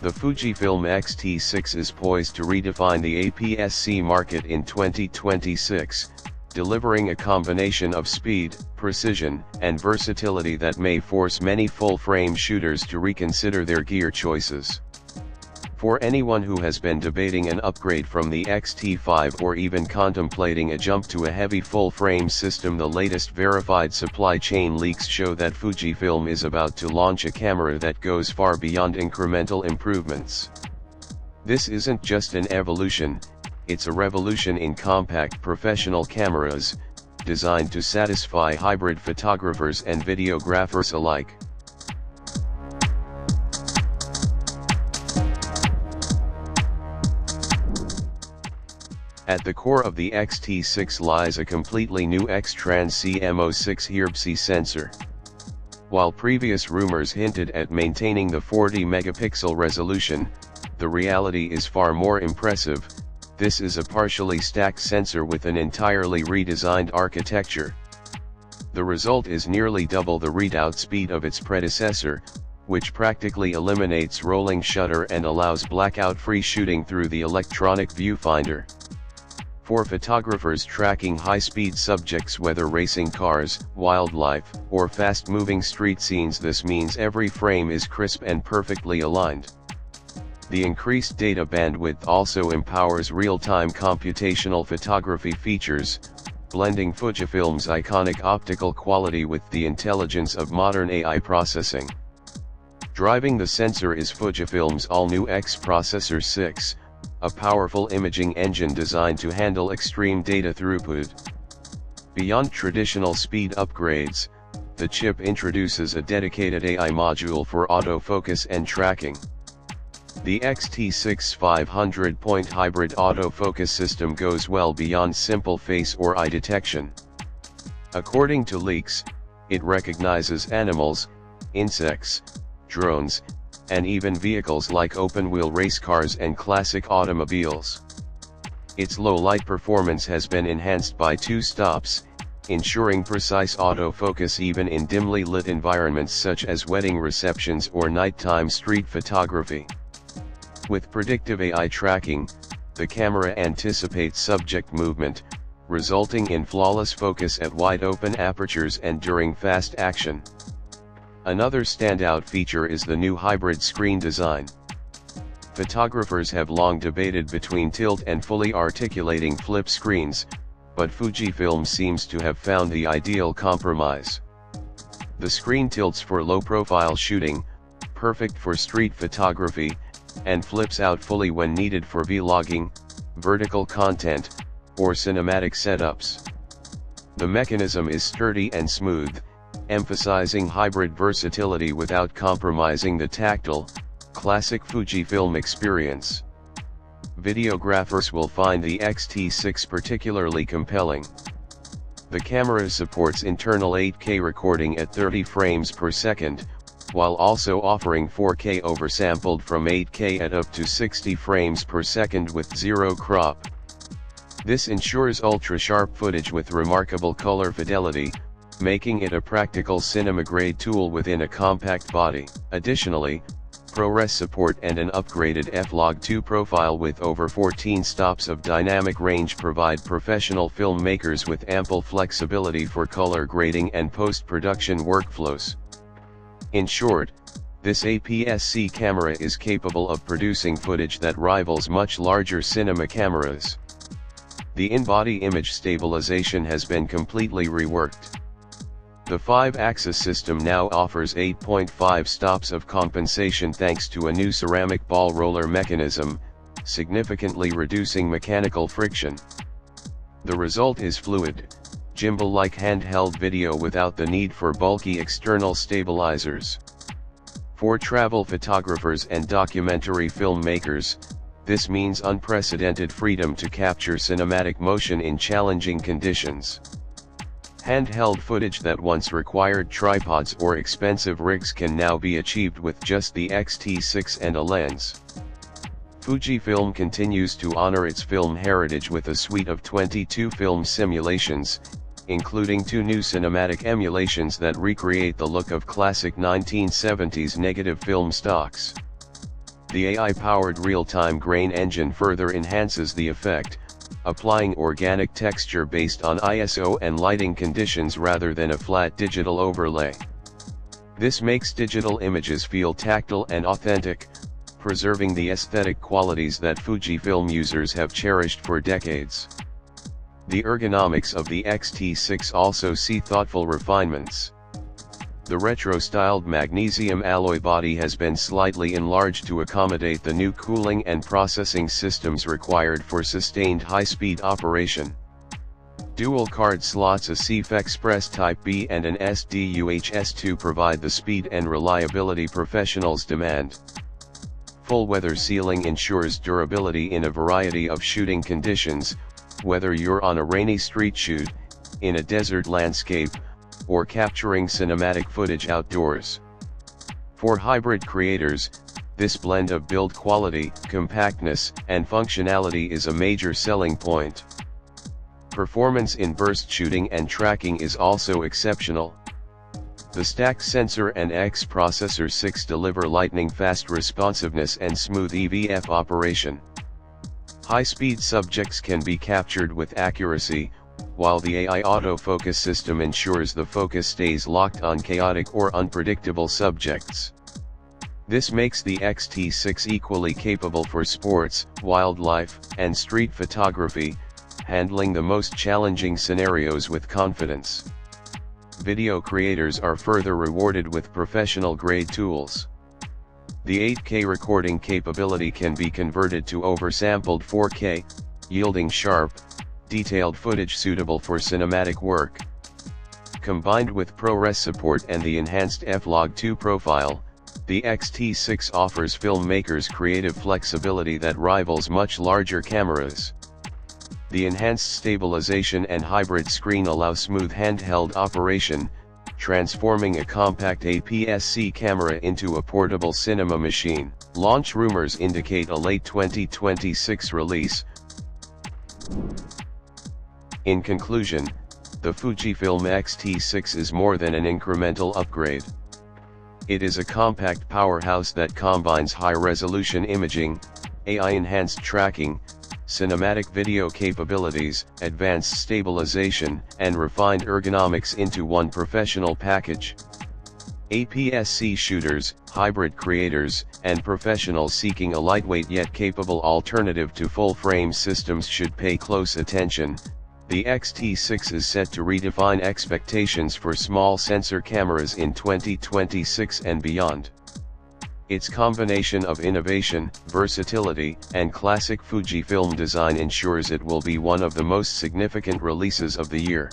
The Fujifilm X-T6 is poised to redefine the APS-C market in 2026, delivering a combination of speed, precision, and versatility that may force many full-frame shooters to reconsider their gear choices. For anyone who has been debating an upgrade from the X-T5 or even contemplating a jump to a heavy full-frame system, the latest verified supply chain leaks show that Fujifilm is about to launch a camera that goes far beyond incremental improvements. This isn't just an evolution, it's a revolution in compact professional cameras, designed to satisfy hybrid photographers and videographers alike. At the core of the X-T6 lies a completely new X-Trans CMO6 APS-C sensor. While previous rumors hinted at maintaining the 40-megapixel resolution, the reality is far more impressive. This is a partially stacked sensor with an entirely redesigned architecture. The result is nearly double the readout speed of its predecessor, which practically eliminates rolling shutter and allows blackout-free shooting through the electronic viewfinder. For photographers tracking high-speed subjects, whether racing cars, wildlife, or fast-moving street scenes, this means every frame is crisp and perfectly aligned. The increased data bandwidth also empowers real-time computational photography features, blending Fujifilm's iconic optical quality with the intelligence of modern AI processing. Driving the sensor is Fujifilm's all-new X Processor 6, a powerful imaging engine designed to handle extreme data throughput. Beyond traditional speed upgrades, the chip introduces a dedicated AI module for autofocus and tracking. The X-T6 500-point hybrid autofocus system goes well beyond simple face or eye detection. According to leaks, it recognizes animals, insects, drones, and even vehicles like open-wheel race cars and classic automobiles. Its low-light performance has been enhanced by 2 stops, ensuring precise autofocus even in dimly lit environments such as wedding receptions or nighttime street photography. With predictive AI tracking, the camera anticipates subject movement, resulting in flawless focus at wide-open apertures and during fast action. Another standout feature is the new hybrid screen design. Photographers have long debated between tilt and fully articulating flip screens, but Fujifilm seems to have found the ideal compromise. The screen tilts for low-profile shooting, perfect for street photography, and flips out fully when needed for vlogging, vertical content, or cinematic setups. The mechanism is sturdy and smooth, emphasizing hybrid versatility without compromising the tactile, classic Fujifilm experience. Videographers will find the X-T6 particularly compelling. The camera supports internal 8K recording at 30 frames per second, while also offering 4K oversampled from 8K at up to 60 frames per second with zero crop. This ensures ultra-sharp footage with remarkable color fidelity, making it a practical cinema-grade tool within a compact body. Additionally, ProRes support and an upgraded F-Log2 profile with over 14 stops of dynamic range provide professional filmmakers with ample flexibility for color grading and post-production workflows. In short, this APS-C camera is capable of producing footage that rivals much larger cinema cameras. The in-body image stabilization has been completely reworked. The 5-axis system now offers 8.5 stops of compensation thanks to a new ceramic ball roller mechanism, significantly reducing mechanical friction. The result is fluid, gimbal-like handheld video without the need for bulky external stabilizers. For travel photographers and documentary filmmakers, this means unprecedented freedom to capture cinematic motion in challenging conditions. Handheld footage that once required tripods or expensive rigs can now be achieved with just the X-T6 and a lens. Fujifilm continues to honor its film heritage with a suite of 22 film simulations, including 2 new cinematic emulations that recreate the look of classic 1970s negative film stocks. The AI-powered real-time grain engine further enhances the effect, applying organic texture based on ISO and lighting conditions rather than a flat digital overlay. This makes digital images feel tactile and authentic, preserving the aesthetic qualities that Fujifilm users have cherished for decades. The ergonomics of the X-T6 also see thoughtful refinements. The retro-styled magnesium alloy body has been slightly enlarged to accommodate the new cooling and processing systems required for sustained high-speed operation. Dual card slots, a CF Express Type B and an SDUHS2, provide the speed and reliability professionals demand. Full weather sealing ensures durability in a variety of shooting conditions, whether you're on a rainy street shoot, in a desert landscape, or capturing cinematic footage outdoors. For hybrid creators, this blend of build quality, compactness, and functionality is a major selling point. Performance in burst shooting and tracking is also exceptional. The stacked sensor and X processor 6 deliver lightning-fast responsiveness and smooth EVF operation. High-speed subjects can be captured with accuracy, while the AI autofocus system ensures the focus stays locked on chaotic or unpredictable subjects. This makes the X-T6 equally capable for sports, wildlife, and street photography, handling the most challenging scenarios with confidence. Video creators are further rewarded with professional-grade tools. The 8K recording capability can be converted to oversampled 4K, yielding sharp, detailed footage suitable for cinematic work. Combined with ProRes support and the enhanced F-Log2 profile, the X-T6 offers filmmakers creative flexibility that rivals much larger cameras. The enhanced stabilization and hybrid screen allow smooth handheld operation, transforming a compact APS-C camera into a portable cinema machine. Launch rumors indicate a late 2026 release. In conclusion, the Fujifilm X-T6 is more than an incremental upgrade. It is a compact powerhouse that combines high-resolution imaging, AI-enhanced tracking, cinematic video capabilities, advanced stabilization, and refined ergonomics into one professional package. APS-C shooters, hybrid creators, and professionals seeking a lightweight yet capable alternative to full-frame systems should pay close attention. The X-T6 is set to redefine expectations for small sensor cameras in 2026 and beyond. Its combination of innovation, versatility, and classic Fujifilm design ensures it will be one of the most significant releases of the year.